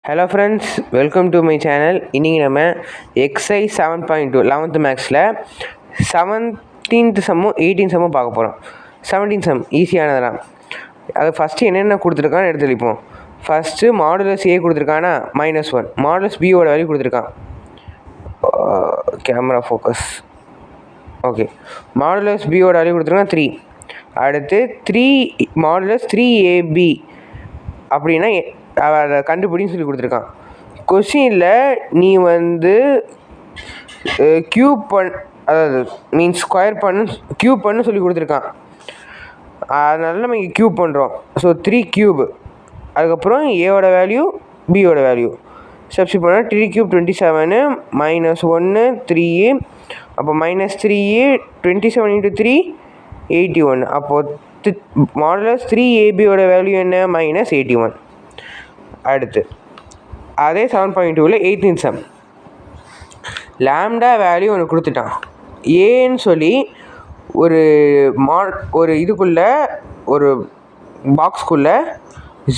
Hello friends, welcome to my channel. இன்றைக்கி நம்ம exercise 7.2 11th மேக்ஸில் 17th சம்மும் 18th சம்மும் பார்க்க போகிறோம். 17th some ஈஸியானதெல்லாம். அது ஃபஸ்ட்டு என்னென்ன கொடுத்துருக்கான்னு எடுத்து வைப்போம். ஃபஸ்ட்டு மாடுலஸ் ஏ கொடுத்துருக்கானா -1, மாடுலஸ் பியோட வேல்யூ கொடுத்துருக்கான். Camera focus. ஓகே, மாடுலஸ் பியோட வேல்யூ கொடுத்துருக்கான் 3. அடுத்து 3 மாடுலஸ் 3ab அப்படின்னா அதை கண்டுபிடின்னு சொல்லி கொடுத்துருக்கான். கொஷினில் நீ க்யூப் அதாவது மீன்ஸ் ஸ்கொயர் க்யூப் பண்ணு சொல்லி கொடுத்துருக்கான். அதனால நம்ம இங்கே க்யூப் பண்ணுறோம். So 3 cube. அதுக்கப்புறம் ஏவோட வேல்யூ பியோட வேல்யூ சப்ஸ்டிட் பண்ணால் 3 க்யூப் 27 -1 3. அப்போ -3 27 × 3 81. அப்போது மாடுலஸ் 3ab வேல்யூ என்ன -81. அடுத்து அதே 7.2ல் 18th சம் லாம்டா வேல்யூ ஒன்று கொடுத்துட்டான். ஏன்னு சொல்லி ஒரு இதுக்குள்ளே ஒரு பாக்ஸ்க்குள்ளே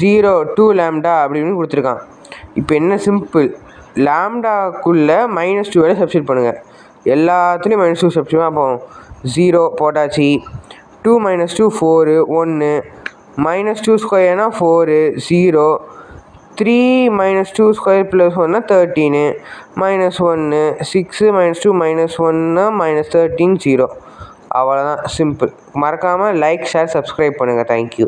0 2 லாம்டா அப்படின்னு கொடுத்துருக்கான். இப்போ என்ன சிம்பிள், லாம்டாக்குள்ளே -2 சப்ஸ்டிட் பண்ணுங்கள். எல்லாத்துலேயும் -2 சப்ஸ்டிட். அப்போ 0 போட்டாச்சு. 2 - 2 4 1 -2 ஸ்கொயர்னா 4 0 3 - 2 ஸ்கொயர் + 1 13 -1 6 - 2 -1 -13 0. அவ்வளோதான், சிம்பிள். மறக்காமல் லைக், ஷேர், சப்ஸ்கிரைப் பண்ணுங்கள். தேங்க்யூ.